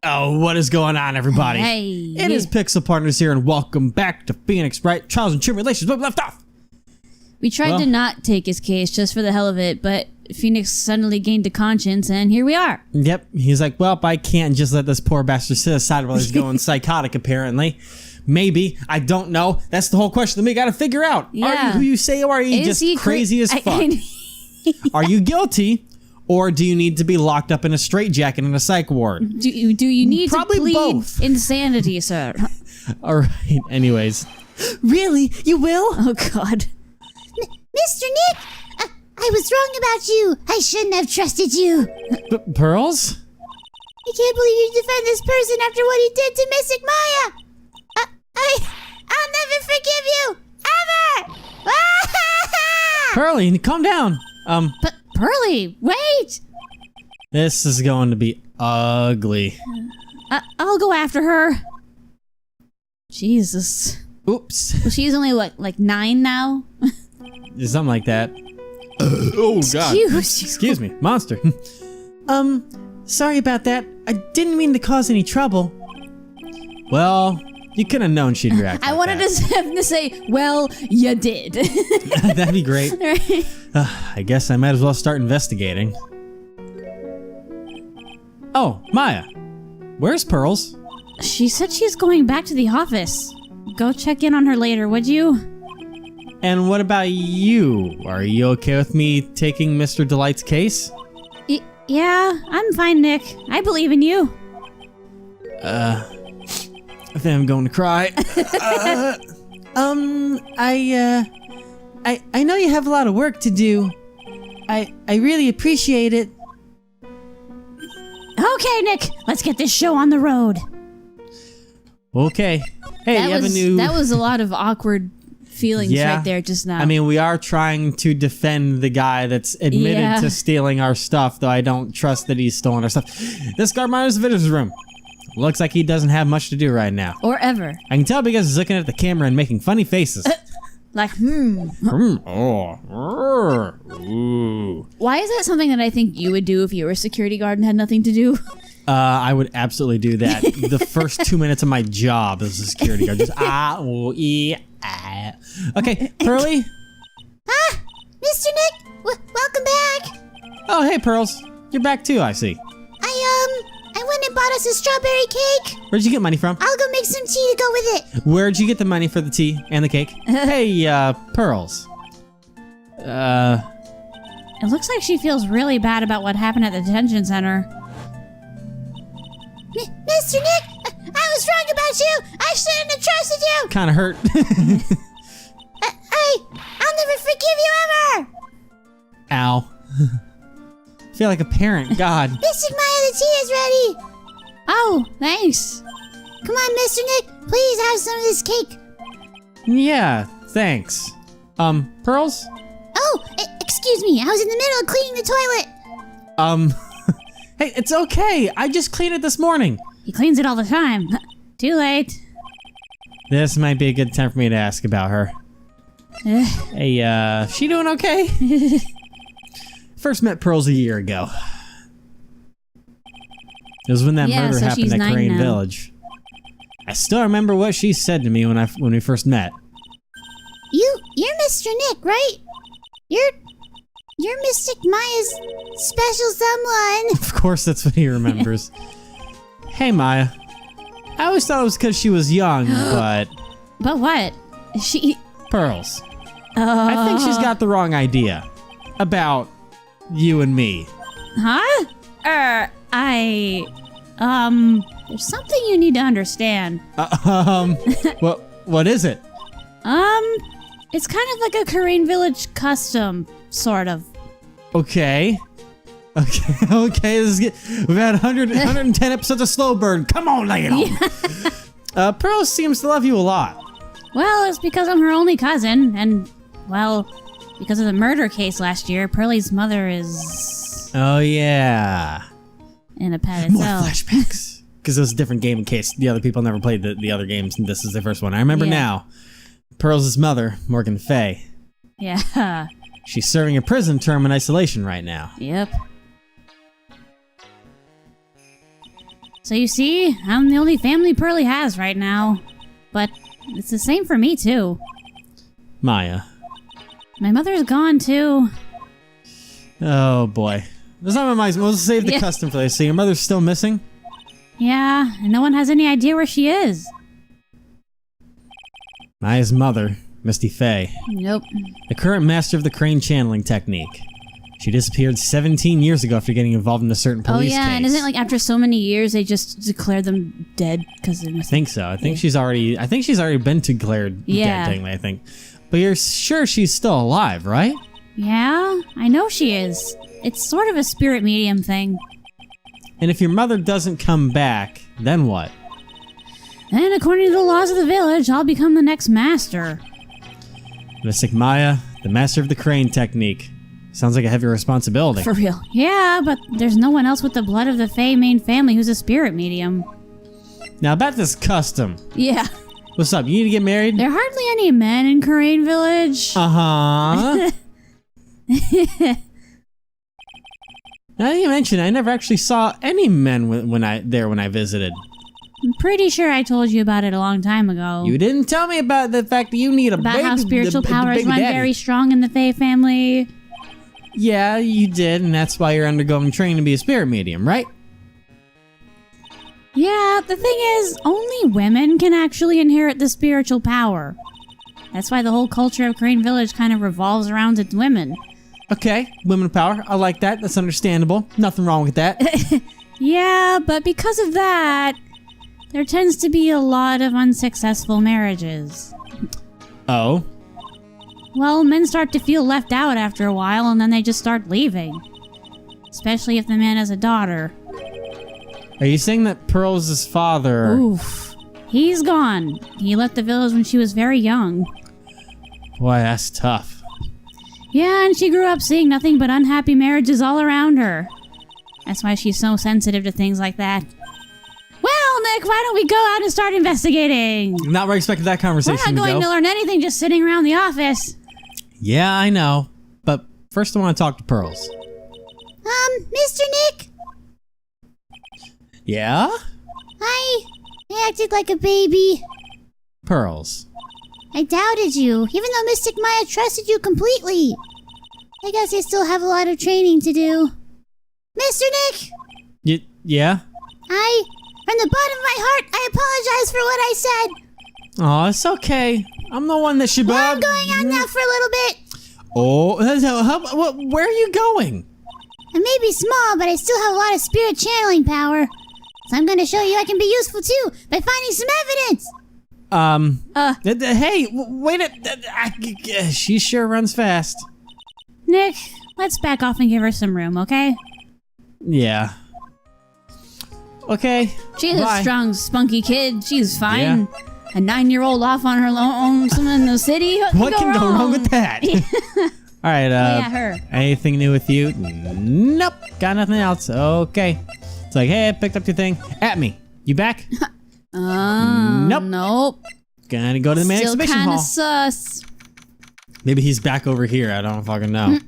Oh, what is going on, everybody? Hey. It is Pixel Partners here, and welcome back to Phoenix Wright, Trials and Tribulations. Where we left off. We tried to not take his case just for the hell of it, but Phoenix suddenly gained a conscience, and here we are. Yep. He's like, well, I can't just let this poor bastard sit aside while he's going psychotic, apparently. Maybe. I don't know. That's the whole question that we got to figure out. Yeah. Are you who you say you are? Are you just crazy as fuck? Are you guilty? Or do you need to be locked up in a straitjacket in a psych ward? Do you need Probably to plead both. insanity, sir? All right. Anyways. Really? You will? Oh, God. Mr. Nick, I was wrong about you. I shouldn't have trusted you. Pearls? I can't believe you defend this person after what he did to Mystic Maya. I'll never forgive you, ever. Pearly, calm down. But Pearly, wait! This is going to be ugly. I'll go after her. Jesus. Oops. Well, she's only, what, like 9 now? Something like that. Oh, God. Excuse me. Monster. Sorry about that. I didn't mean to cause any trouble. Well, you could have known she'd react I like wanted that. to say, well, you did. That'd be great. Right. I guess I might as well start investigating. Oh, Maya. Where's Pearls? She said she's going back to the office. Go check in on her later, would you? And what about you? Are you okay with me taking Mr. Delight's case? Yeah, I'm fine, Nick. I believe in you. I think I'm going to cry. I know you have a lot of work to do. I really appreciate it. Okay, Nick, let's get this show on the road. Okay. Hey, you have a new... That was a lot of awkward feelings Yeah. right there just now. I mean, we are trying to defend the guy that's admitted Yeah. to stealing our stuff, though I don't trust that he's stolen our stuff. This guard monitors the visitor's room. Looks like he doesn't have much to do right now. Or ever. I can tell because he's looking at the camera and making funny faces. Like, Oh. Ooh. Why is that something that I think you would do if you were a security guard and had nothing to do? I would absolutely do that. The first 2 minutes of my job as a security guard. Just Okay, Pearly? Mr. Nick, welcome back. Oh, hey, Pearls. You're back too, I see. I went and bought us a strawberry cake. Where'd you get money from? I'll go make some tea to go with it. Where'd you get the money for the tea and the cake? Hey, Pearls. It looks like she feels really bad about what happened at the detention center. Mr. Nick, I was wrong about you. I shouldn't have trusted you. Kinda hurt. I'll never forgive you ever. Ow. I feel like a parent, God. Mystic Maya, the tea is ready. Oh, thanks. Come on, Mr. Nick, please have some of this cake. Yeah, thanks. Pearls? Oh, excuse me, I was in the middle of cleaning the toilet. Hey, it's okay. I just cleaned it this morning. He cleans it all the time. Too late. This might be a good time for me to ask about her. Hey, she doing okay? First met Pearls a year ago. It was when that murder happened she's at 9 Crane now. Village. I still remember what she said to me when we first met. You're Mr. Nick, right? You're Mystic Maya's special someone. Of course, that's what he remembers. Hey, Maya. I always thought it was because she was young, but... But what? She... Pearls. I think she's got the wrong idea about you and me. Huh? There's something you need to understand. What is it? It's kind of like a Korean village custom, sort of. Okay. Okay. We've had 110 episodes of Slow Burn. Come on, lay it on. Pearl seems to love you a lot. Well, it's because I'm her only cousin, and, well, because of the murder case last year, Pearly's mother is... Oh, yeah. in a pet More itself. flashbacks. Because it was a different game in case the other people never played the other games, and this is their first one. I remember now. Pearls' mother, Morgan Fay. Yeah. She's serving a prison term in isolation right now. Yep. So you see, I'm the only family Pearlie has right now. But it's the same for me, too. Maya. My mother's gone, too. Oh, boy. That's not my mind. We'll save the custom for this. So your mother's still missing? Yeah, and no one has any idea where she is. Maya's mother, Misty Faye. Nope. The current master of the crane channeling technique. She disappeared 17 years ago after getting involved in a certain police case. And isn't it like after so many years they just declare them dead because they're missing? I think so. I think she's already been declared dead, technically, I think. But you're sure she's still alive, right? Yeah, I know she is. It's sort of a spirit medium thing. And if your mother doesn't come back, then what? Then, according to the laws of the village, I'll become the next master. Mystic Maya, the master of the crane technique. Sounds like a heavy responsibility. For real. Yeah, but there's no one else with the blood of the Fae main family who's a spirit medium. Now about this custom. Yeah. What's up? You need to get married? There are hardly any men in Crane Village. Uh-huh. Now that you mention it, I never actually saw any men when I visited. I'm pretty sure I told you about it a long time ago. You didn't tell me about the fact that you need a baby. About how spiritual powers baby run daddy. very strong in the Fae family. Yeah, you did, and that's why you're undergoing training to be a spirit medium, right? Yeah, the thing is, only women can actually inherit the spiritual power. That's why the whole culture of Crane Village kind of revolves around its women. Okay, women power. I like that. That's understandable. Nothing wrong with that. Yeah, but because of that, there tends to be a lot of unsuccessful marriages. Oh? Well, men start to feel left out after a while, and then they just start leaving. Especially if the man has a daughter. Are you saying that Pearl's father... Oof. He's gone. He left the village when she was very young. Boy, that's tough. Yeah, and she grew up seeing nothing but unhappy marriages all around her. That's why she's so sensitive to things like that. Well, Nick, why don't we go out and start investigating? Not where I expected that conversation to go. We're not going to learn anything just sitting around the office. Yeah, I know. But first I want to talk to Pearls. Mr. Nick? Yeah? I acted like a baby. Pearls. I doubted you, even though Mystic Maya trusted you completely. I guess I still have a lot of training to do. Mr. Nick? Yeah? From the bottom of my heart, I apologize for what I said. Oh, it's okay. I'm the one that should... Well, I'm going out now for a little bit. Oh, where are you going? I may be small, but I still have a lot of spirit channeling power. So I'm going to show you I can be useful too, by finding some evidence. Hey, wait a... She sure runs fast. Nick, let's back off and give her some room, okay? Yeah. Okay. She's a strong, spunky kid. She's fine. Yeah. A 9-year-old off on her own something in the city. What can go wrong with that? All right. her. Anything new with you? Nope. Got nothing else. Okay. It's like, hey, I picked up your thing. ATMEY. You back? Nope. Nope. Gonna go to the main exhibition hall. Still kinda sus. Maybe he's back over here. I don't fucking know.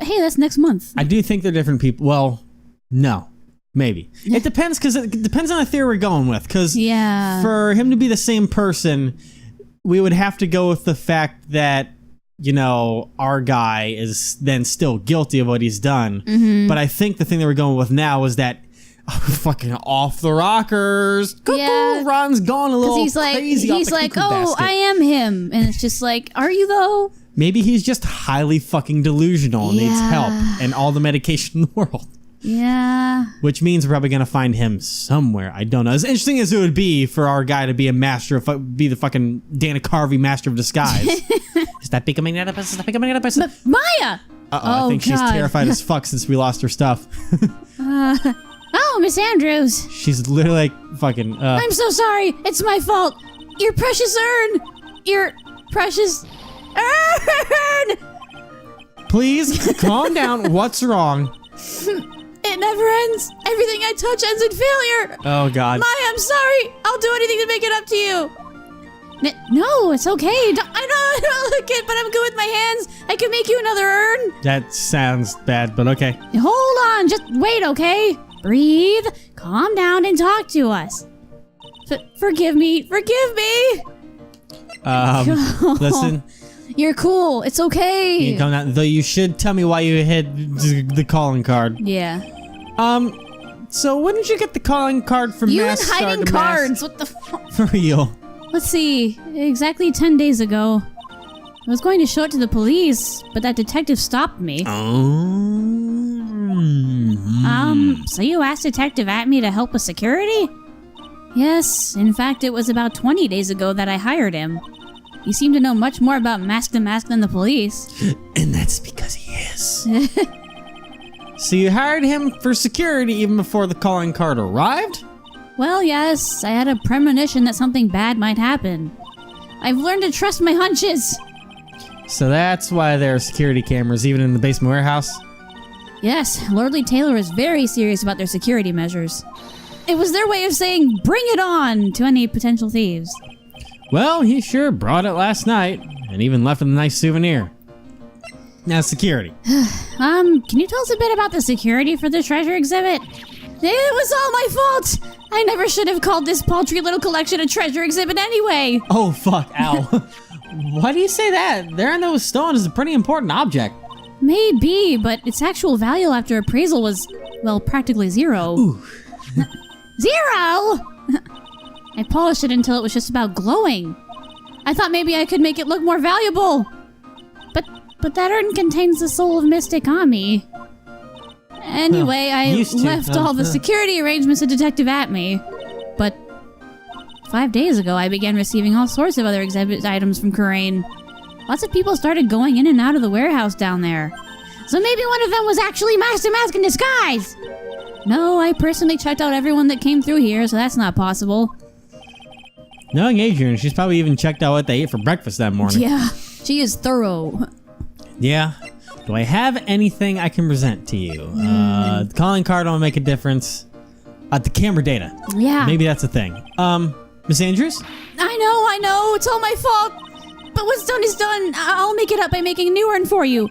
Hey, that's next month. I do think they're different people. Well, no. Maybe. It depends, because it depends on the theory we're going with. Because for him to be the same person, we would have to go with the fact that, you know, our guy is then still guilty of what he's done. Mm-hmm. But I think the thing that we're going with now is that fucking off the rockers. Cuckoo, Ron's gone a little crazy. He's like, oh, I am him. And it's just like, are you though? Maybe he's just highly fucking delusional and needs help and all the medication in the world. Yeah. Which means we're probably going to find him somewhere. I don't know. As interesting as it would be for our guy to be a master of, be the fucking Dana Carvey master of disguise. Is that becoming another person? Is that becoming another person? But Maya! I think she's terrified as fuck since we lost her stuff. Oh, Miss Andrews. She's literally like fucking, I'm so sorry. It's my fault. Your precious urn. Your precious urn. Please, calm down. What's wrong? It never ends. Everything I touch ends in failure. Oh, God. Maya, I'm sorry. I'll do anything to make it up to you. No, it's okay. I know I don't look it, but I'm good with my hands. I can make you another urn. That sounds bad, but okay. Hold on. Just wait, okay? Breathe, calm down, and talk to us. Forgive me. Listen. You're cool. It's okay. You come down, though you should tell me why you hid the calling card. Yeah. So when did you get the calling card from You and Mass Star hiding to cards. What the fuck? Mass? For real. Let's see. Exactly 10 days ago. I was going to show it to the police, but that detective stopped me. So you asked Detective ATMEY to help with security? Yes, in fact, it was about 20 days ago that I hired him. He seemed to know much more about mask to mask than the police. And that's because he is. So you hired him for security even before the calling card arrived? Well, yes, I had a premonition that something bad might happen. I've learned to trust my hunches. So that's why there are security cameras even in the basement warehouse? Yes, Lordly Taylor is very serious about their security measures. It was their way of saying, bring it on to any potential thieves. Well, he sure brought it last night, and even left with a nice souvenir. Now, security. Can you tell us a bit about the security for the treasure exhibit? It was all my fault! I never should have called this paltry little collection a treasure exhibit anyway! Oh, fuck, Al. Why do you say that? There in those stones is a pretty important object. Maybe, but its actual value after appraisal was, well, practically zero. Ooh. Zero?! I polished it until it was just about glowing. I thought maybe I could make it look more valuable. But that urn contains the soul of Mystic Ami. Anyway, I left all the security arrangements to Detective ATMEY. But 5 days ago, I began receiving all sorts of other exhibit items from Kurain. Lots of people started going in and out of the warehouse down there. So maybe one of them was actually Master Mask in disguise! No, I personally checked out everyone that came through here, so that's not possible. Knowing Adrian, she's probably even checked out what they ate for breakfast that morning. Yeah, she is thorough. Yeah. Do I have anything I can present to you? The calling card won't make a difference. The camera data. Yeah. Maybe that's a thing. Miss Andrews? I know, it's all my fault. But what's done is done. I'll make it up by making a new urn for you.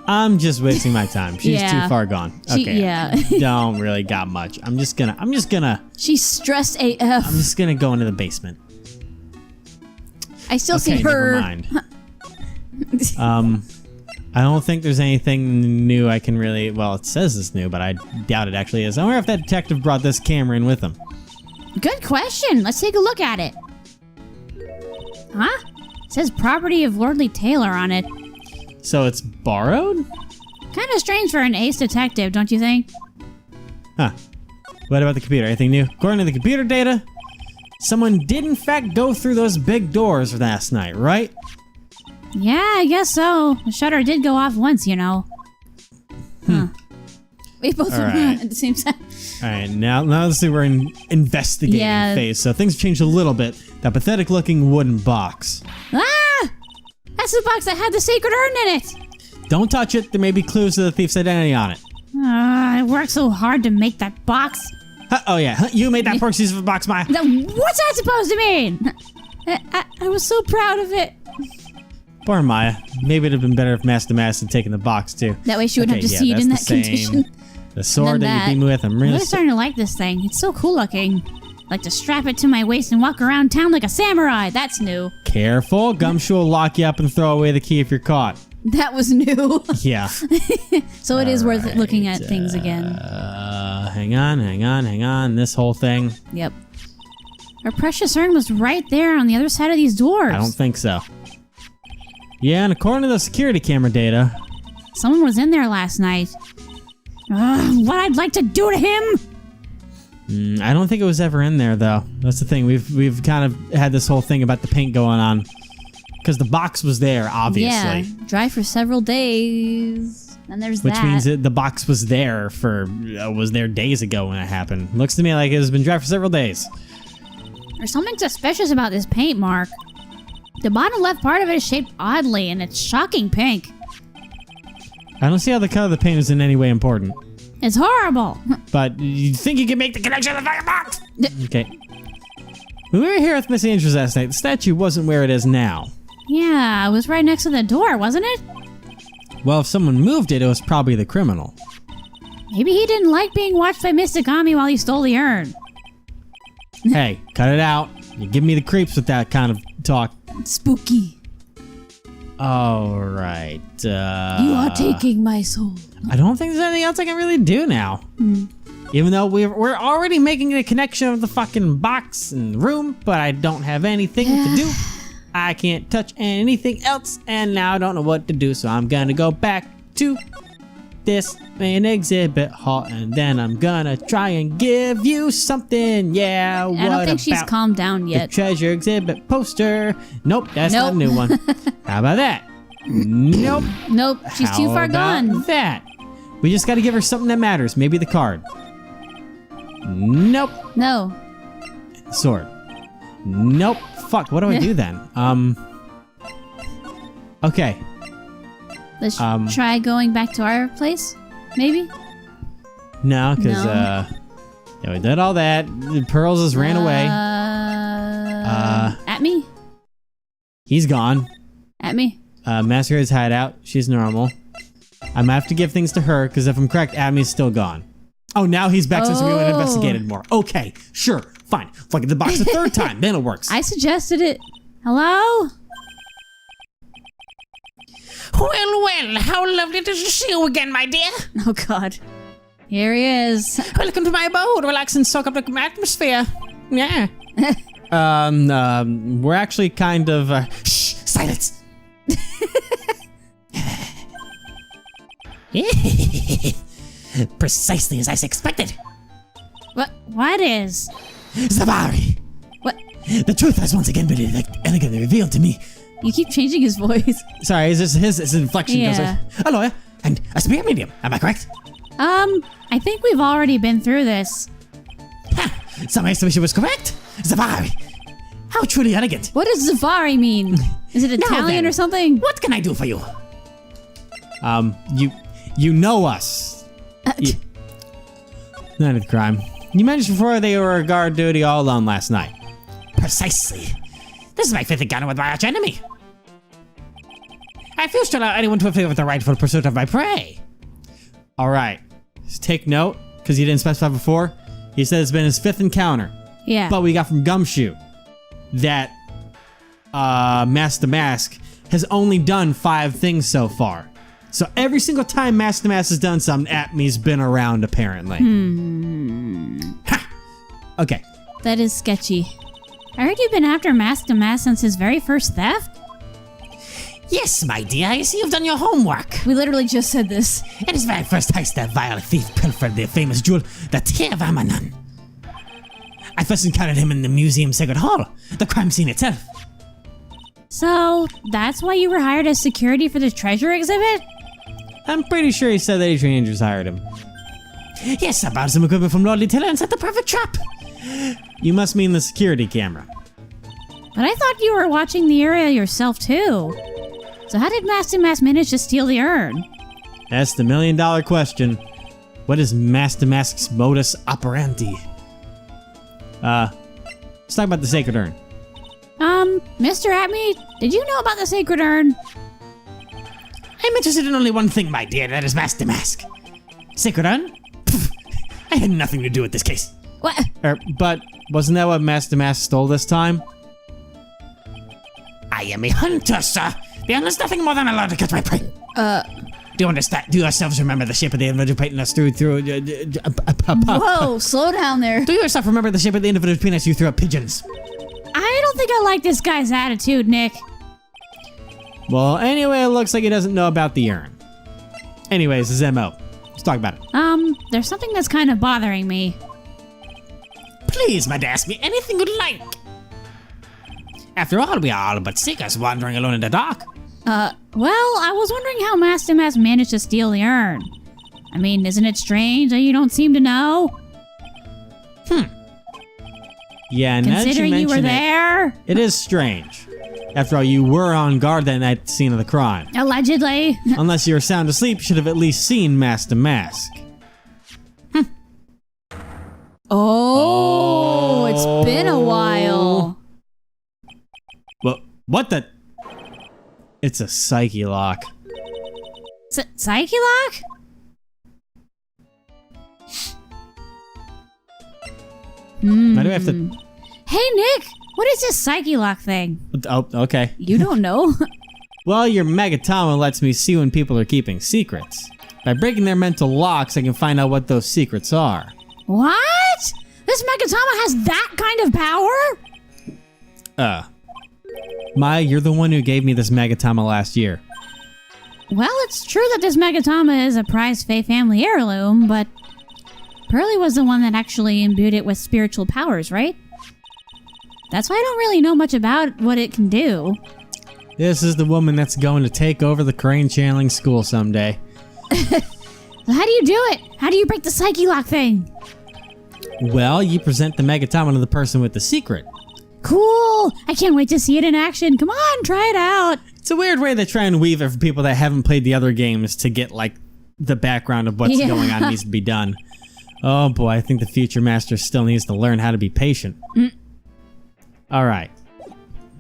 I'm just wasting my time. She's Yeah. too far gone. Okay. Yeah. Don't really got much. I'm just gonna. She's stressed AF. I'm just gonna go into the basement. I still Okay, see her. never mind. I don't think there's anything new I can really. Well, it says it's new, but I doubt it actually is. I wonder if that detective brought this camera in with him. Good question. Let's take a look at it. Huh? It says property of Lordly Taylor on it. So it's borrowed? Kind of strange for an ace detective, don't you think? Huh. What about the computer? Anything new? According to the computer data, someone did in fact go through those big doors last night, right? Yeah, I guess so. The shutter did go off once, you know. Huh. We both went at the same time. Alright, now let's see, we're in investigating phase, so things changed a little bit. That pathetic looking wooden box. Ah! That's the box that had the sacred urn in it! Don't touch it, there may be clues to the thief's identity on it. I worked so hard to make that box. Oh yeah, you made that pork of box, Maya. What's that supposed to mean? I was so proud of it. Poor Maya. Maybe it'd have been better if Master Mask had taken the box too. That way she wouldn't have to see it in that condition. The sword that you beat me with, I'm really starting to like this thing. It's so cool looking. I like to strap it to my waist and walk around town like a samurai. That's new. Careful, Gumshoe will lock you up and throw away the key if you're caught. That was new. Yeah. So it is worth looking at things again. Hang on. This whole thing. Yep. Our precious urn was right there on the other side of these doors. I don't think so. Yeah, and according to the security camera data, someone was in there last night. What I'd like to do to him? I don't think it was ever in there though. That's the thing. We've kind of had this whole thing about the paint going on because the box was there, obviously. Yeah, dry for several days. And there's that. Which means that the box was there days ago when it happened. Looks to me like it has been dry for several days. There's something suspicious about this paint, Mark. The bottom left part of it is shaped oddly, and it's shocking pink. I don't see how the color of the paint is in any way important. It's horrible. But you think you can make the connection with the fucking box? Okay. When we were here with Miss Andrews last night, the statue wasn't where it is now. Yeah, it was right next to the door, wasn't it? Well, if someone moved it, it was probably the criminal. Maybe he didn't like being watched by Mystic Ami while he stole the urn. Hey, cut it out. You give me the creeps with that kind of talk. Spooky. Alright, You are taking my soul. I don't think there's anything else I can really do now. Even though we're already making a connection of the fucking box and room, but I don't have anything to do. I can't touch anything else, and now I don't know what to do, so I'm gonna go back to this main exhibit hall, and then I'm gonna try and give you something. Yeah, what I don't think she's about calmed down the yet. treasure exhibit poster? Nope, that's not a new one. How about that? Nope. Nope, she's too far How about gone. that? We just gotta give her something that matters. Maybe the card. Nope. No. Sword. Nope. Fuck, what do I do then? Okay. Let's try going back to our place, maybe? No, because, No. yeah, we did all that. Pearls just ran away. At me? He's gone. At me? Masquerade's hideout. She's normal. I'm gonna have to give things to her, because if I'm correct, Admy's still gone. Oh, now he's back since we went and investigated more. Okay, sure, fine. Look at the box a third time, then it works. I suggested it. Hello? Well, how lovely to see you again, my dear. Oh, God. Here he is. Welcome to my abode. Relax and soak up the atmosphere. Yeah. We're actually kind of, Shh, silence. Precisely as I expected. What is? Zavari. What? The truth has once again been elegantly revealed to me. You keep changing his voice. sorry, is this his inflection? Yeah. A lawyer and a spirit medium. Am I correct? I think we've already been through this. Ha! Some estimation was correct. Zavari. How truly elegant. What does Zavari mean? Is it Italian then. or something? What can I do for you? You know us. Not a crime. You mentioned before they were on guard duty all alone last night. Precisely. This is my fifth encounter with my arch enemy. I refuse to allow anyone to interfere with the rightful pursuit of my prey. All right. Just take note, because he didn't specify before. He said it's been his fifth encounter. Yeah. But we got from Gumshoe that Master Mask has only done 5 things so far. So every single time Master Mask has done something, ATMEY's been around, apparently. Ha! Okay. That is sketchy. I heard you've been after Master Mask since his very first theft? Yes, my dear, I see you've done your homework. We literally just said this. In his very first heist, that vile thief pilfered the famous jewel, the Tear of Amanon. I first encountered him in the museum Sacred Hall, the crime scene itself. So, that's why you were hired as security for the treasure exhibit? I'm pretty sure he said that Adrian Andrews hired him. Yes, I bought some equipment from Lordly Tiller and set the perfect trap. You must mean the security camera. But I thought you were watching the area yourself too. So how did Master Mask manage to steal the urn? That's the $1 million question. What is Master Mask's modus operandi? Let's talk about the Sacred Urn. Mr. ATMEY, did you know about the Sacred Urn? I'm interested in only one thing, my dear, that is Master Mask. Sacred Urn? Pfft, I had nothing to do with this case. What? But wasn't that what Master Mask stole this time? I am a hunter, sir. The urn is nothing more than allowed to catch my prey. Do you understand? Do you yourselves remember the shape of the individual penis us through? Whoa, slow down there. Do you yourself remember the shape of the individual penis you threw at pigeons? I don't think I like this guy's attitude, Nick. Well, anyway, it looks like he doesn't know about the urn. Anyways, his MO. Let's talk about it. There's something that's kind of bothering me. Please, my dear, ask me anything you'd like. After all, we are all but seekers wandering alone in the dark. Well, I was wondering how Master Mask managed to steal the urn. I mean, isn't it strange that you don't seem to know? Yeah, now that you Considering you were mention there? it is strange. After all, you were on guard that night at the scene of the crime. Allegedly. Unless you were sound asleep, you should have at least seen Master Mask. Oh, it's been a while. Well, what the? It's a psyche lock. Psyche lock? I do have to... Hey, Nick, what is this Psyche Lock thing? Oh, okay. You don't know? Well, your Megatama lets me see when people are keeping secrets. By breaking their mental locks, I can find out what those secrets are. What? This Megatama has that kind of power? Maya, you're the one who gave me this Megatama last year. Well, it's true that this Megatama is a prized Fae family heirloom, but Pearly was the one that actually imbued it with spiritual powers, right? That's why I don't really know much about what it can do. This is the woman that's going to take over the crane channeling school someday. How do you do it? How do you break the Psyche Lock thing? Well, you present the Megatama to the person with the secret. Cool! I can't wait to see it in action. Come on, try it out. It's a weird way they try and weave it for people that haven't played the other games to get, like, the background of what's going on needs to be done. Oh boy, I think the future master still needs to learn how to be patient. All right.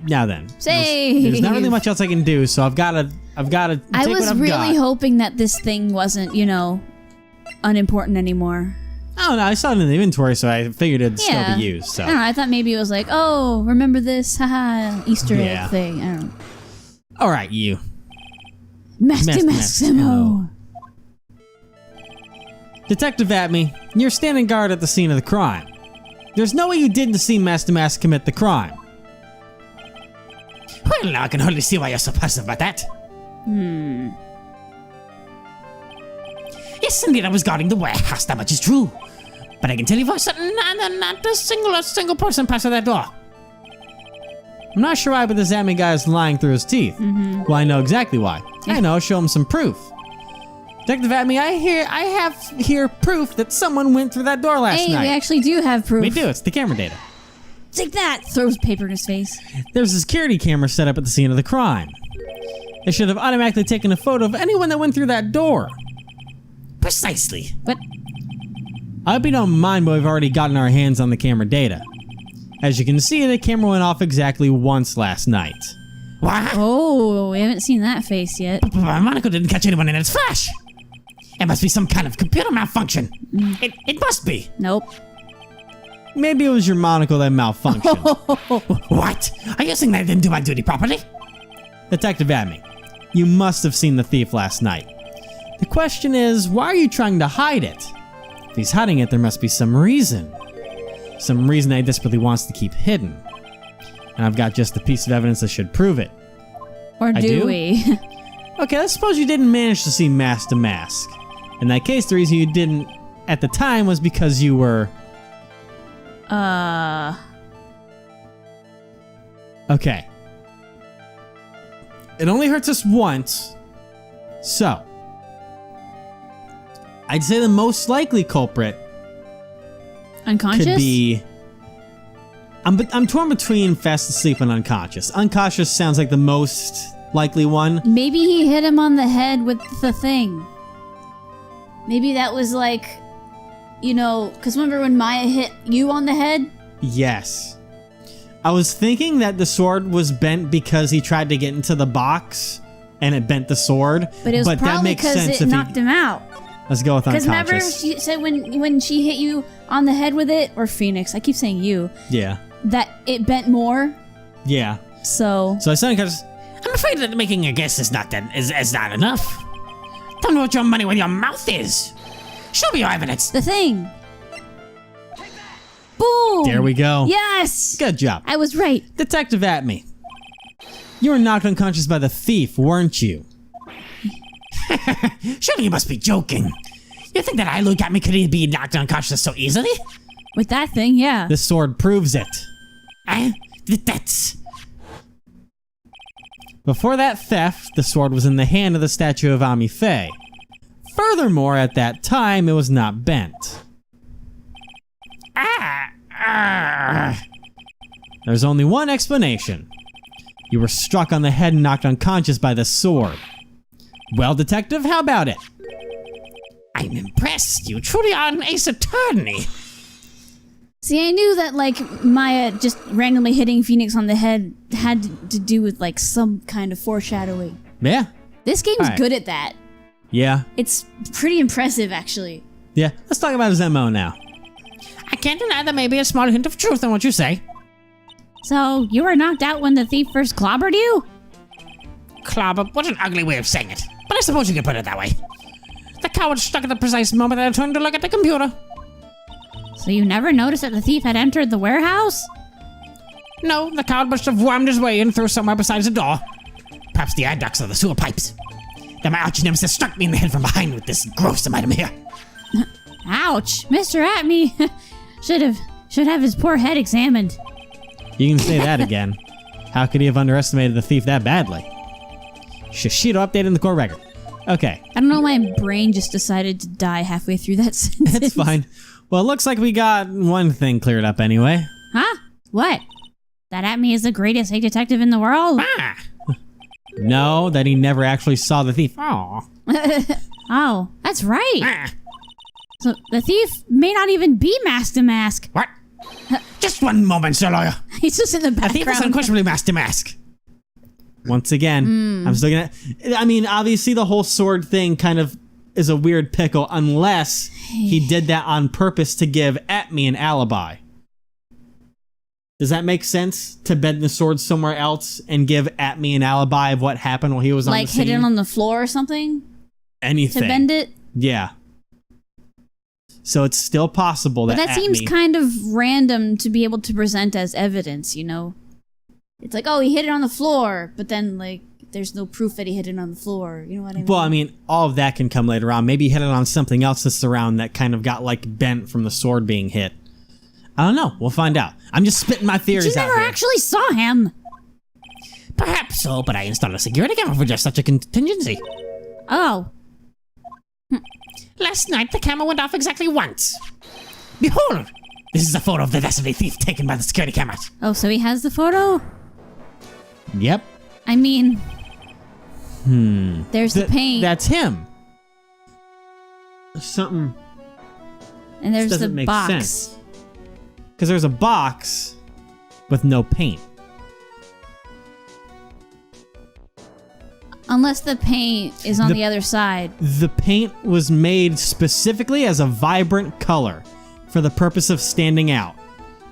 Now then. Save. There's not really much else I can do, so I've got to take what I've got. I was really hoping that this thing wasn't, you know, unimportant anymore. Oh no, I saw it in the inventory, so I figured it'd still be used. So I don't know. I thought maybe it was like, oh, remember this, haha, Easter egg thing. I don't know. All right, you. Master Maximo. Detective ATMEY, you're standing guard at the scene of the crime. There's no way you didn't see Master Mask commit the crime. Well, now I can hardly see why you're so positive about that. Yes, indeed, I was guarding the warehouse, that much is true. But I can tell you for certain, not a single person passed through that door. I'm not sure why, but this ATMEY guy is lying through his teeth. Well, I know exactly why. I know, show him some proof. Detective ATMEY, I have here proof that someone went through that door last night. Hey, we actually do have proof. We do, it's the camera data. Take that! Throws paper in his face. There's a security camera set up at the scene of the crime. It should have automatically taken a photo of anyone that went through that door. Precisely. But I hope you don't mind, but we've already gotten our hands on the camera data. As you can see, the camera went off exactly once last night. What? oh, we haven't seen that face yet. But Monaco didn't catch anyone in its flash. It must be some kind of computer malfunction. It must be. Nope. Maybe it was your monocle that malfunctioned. What? Are you saying that I didn't do my duty properly? Detective ATMEY, you must have seen the thief last night. The question is, why are you trying to hide it? If he's hiding it, there must be some reason. Some reason that he desperately wants to keep hidden. And I've got just a piece of evidence that should prove it. Or do we? Okay, let's suppose you didn't manage to see Mask to Mask. In that case, the reason you didn't at the time was because you were... Okay. It only hurts us once. So. I'd say the most likely culprit Unconscious? could be... I'm torn between fast asleep and unconscious. Unconscious sounds like the most likely one. Maybe he hit him on the head with the thing. Maybe that was like, you know, because remember when Maya hit you on the head? Yes. I was thinking that the sword was bent because he tried to get into the box and it bent the sword. But it was probably because it knocked him out. Let's go with unconscious. Because remember she said when she hit you on the head with it, or Phoenix, I keep saying you. Yeah. That it bent more. Yeah. So I said unconscious. I'm afraid that making a guess is not enough. Tell me what your money with your mouth is. Show me your evidence. the thing. Boom! There we go. Yes! Good job. I was right. Detective ATMEY. You were knocked unconscious by the thief, weren't you? Surely you must be joking. You think that I look at me could he be knocked unconscious so easily? With that thing, yeah. The sword proves it. That's... Before that theft, the sword was in the hand of the statue of Ami Faye. Furthermore, at that time, it was not bent. There's only one explanation. You were struck on the head and knocked unconscious by the sword. Well, detective, how about it? I'm impressed. You truly are an ace attorney. See, I knew that, like, Maya just randomly hitting Phoenix on the head had to do with, like, some kind of foreshadowing. Yeah. This game's All right. good at that. Yeah. It's pretty impressive, actually. Yeah. Let's talk about his MO now. I can't deny there may be a small hint of truth in what you say. So, you were knocked out when the thief first clobbered you? Clobber, what an ugly way of saying it. But I suppose you could put it that way. The coward struck at the precise moment that I turned to look at the computer. So you never noticed that the thief had entered the warehouse? No, the coward must have wormed his way in through somewhere besides the door. Perhaps the air ducts or the sewer pipes. Then my arch nemesis struck me in the head from behind with this gruesome item here. Ouch! Mr. ATMEY should have his poor head examined. You can say that again. How could he have underestimated the thief that badly? Shishito update in the core record. Okay. I don't know, my brain just decided to die halfway through that sentence. That's fine. Well, it looks like we got one thing cleared up anyway. Huh? What? That ATMEY is the greatest hate detective in the world? Ah! No, that he never actually saw the thief. Oh. Oh, that's right. Ah. So the thief may not even be Mask to Mask. What? Just one moment, Sir Lawyer. He's just in the The thief is background. unquestionably Mask to Mask. Once again, I'm still gonna... I mean, obviously the whole sword thing kind of is a weird pickle unless he did that on purpose to give ATMEY an alibi. Does that make sense? To bend the sword somewhere else and give ATMEY an alibi of what happened while he was on the Like scene? hidden on the floor or something? Anything. To bend it? Yeah. So it's still possible But that that seems ATMEY kind of random to be able to present as evidence, you know? It's like, oh, he hit it on the floor, but then, like, there's no proof that he hit it on the floor. You know what I mean? Well, I mean, all of that can come later on. Maybe he hit it on something else that's around that kind of got, like, bent from the sword being hit. I don't know. We'll find out. I'm just spitting my theories you out never here. actually saw him. Perhaps so, but I installed a security camera for just such a contingency. Oh. Last night, the camera went off exactly once. Behold! This is a photo of the dastardly thief taken by the security cameras. Oh, so he has the photo? Yep. I mean... There's the paint. That's him. Something... And there's the doesn't make box. sense. Because there's a box with no paint. Unless the paint is on the other side. The paint was made specifically as a vibrant color for the purpose of standing out.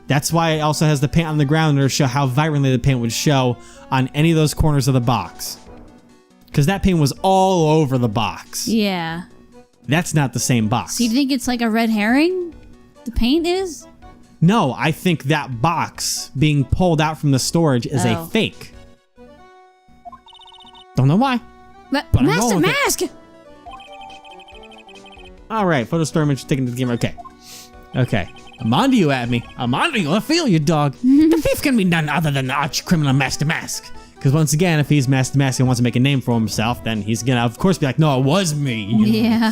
That's why it also has the paint on the ground to show how vibrantly the paint would show on any of those corners of the box. Because that paint was all over the box. Yeah. That's not the same box. So you think it's like a red herring? The paint is? No, I think that box being pulled out from the storage is a Oh. fake. Don't know why. But I'm Mask to going with it. Mask! Alright, photo store image taken to the game. Okay. Okay. I'm on to you, ATMEY. I'm on to you. I feel you, dog. The thief can be none other than the arch criminal Mask to Mask. Because once again, if he's Mask to Mask and wants to make a name for himself, then he's gonna, of course, be like, no, it was me. you know? Yeah.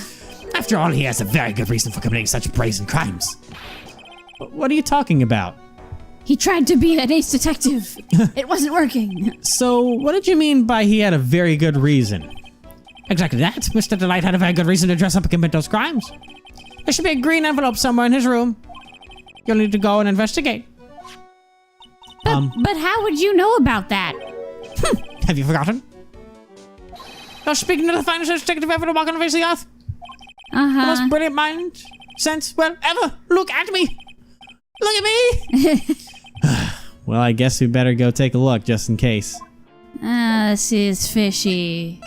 After all, he has a very good reason for committing such brazen crimes. What are you talking about? He tried to be an ace detective. It wasn't working. So, what did you mean by he had a very good reason? Exactly that. Mr. Delight had a very good reason to dress up and commit those crimes. There should be a green envelope somewhere in his room. You'll need to go and investigate. But how would you know about that? Have you forgotten? You're speaking to the finest detective ever to walk on the face of the earth. The Uh-huh. most brilliant mind, sense, well, ever. Look at me. Look at me. Well, I guess we better go take a look just in case. This is fishy.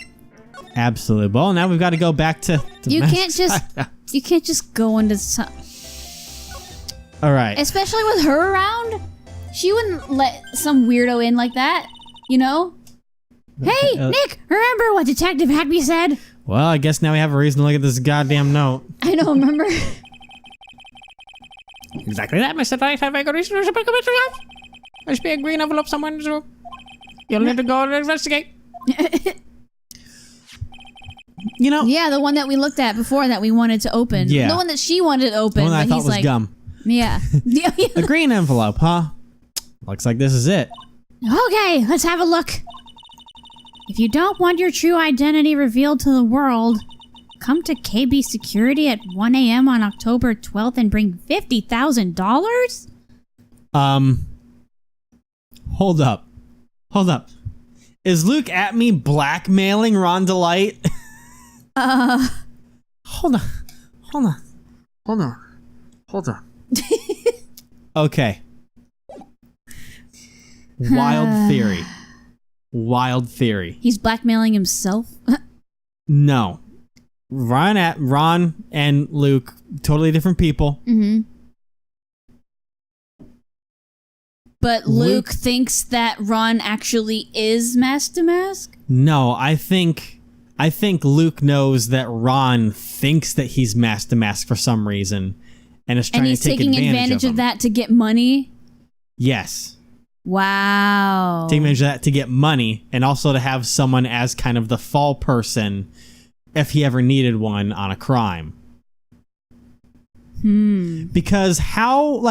Absolutely. Well, now we've got to go back to You Mask can't just you can't just go into some, All right. especially with her around. She wouldn't let some weirdo in like that, you know? Hey, Nick, remember what Detective ATMEY said? Well, I guess now we have a reason to look at this goddamn note. I know, remember? Exactly that, Mr. Delight had a very good reason to commit crimes. There should be a green envelope somewhere in his room. You'll need to go and investigate. You know, Yeah, the one that we looked at before that we wanted to open. Yeah. The one that she wanted to open, the one I but thought he's was like, gum. yeah. Yeah, yeah. A green envelope, huh? Looks like this is it. Okay, let's have a look. If you don't want your true identity revealed to the world, come to KB Security at 1 a.m. on October 12th and bring $50,000? Hold up. Hold up. Is Luke ATMEY blackmailing Ron Delight? Hold on. Hold on. Hold on. Hold on. Okay. Wild theory. Wild theory. He's blackmailing himself? No. Ron and Luke, totally different people. Mm-hmm. But Luke thinks that Ron actually is Mask to Mask? No, I think Luke knows that Ron thinks that he's Mask to Mask for some reason, and is trying to take advantage of him. And he's taking advantage of that to get money? Yes. Wow. Taking advantage of that to get money, and also to have someone as kind of the fall person if he ever needed one on a crime. Because how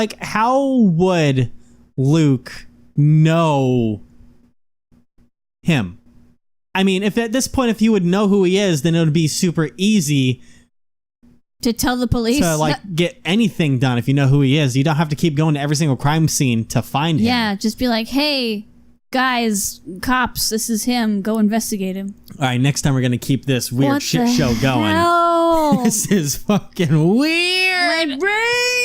would Luke know him? I mean, if at this point, if you would know who he is, then it would be super easy to tell the police to get anything done. If you know who he is, you don't have to keep going to every single crime scene to find him. Yeah, just be like, hey, guys, cops, this is him. Go investigate him. All right, next time we're going to keep this weird What shit the show going. hell? This is fucking weird. My brain!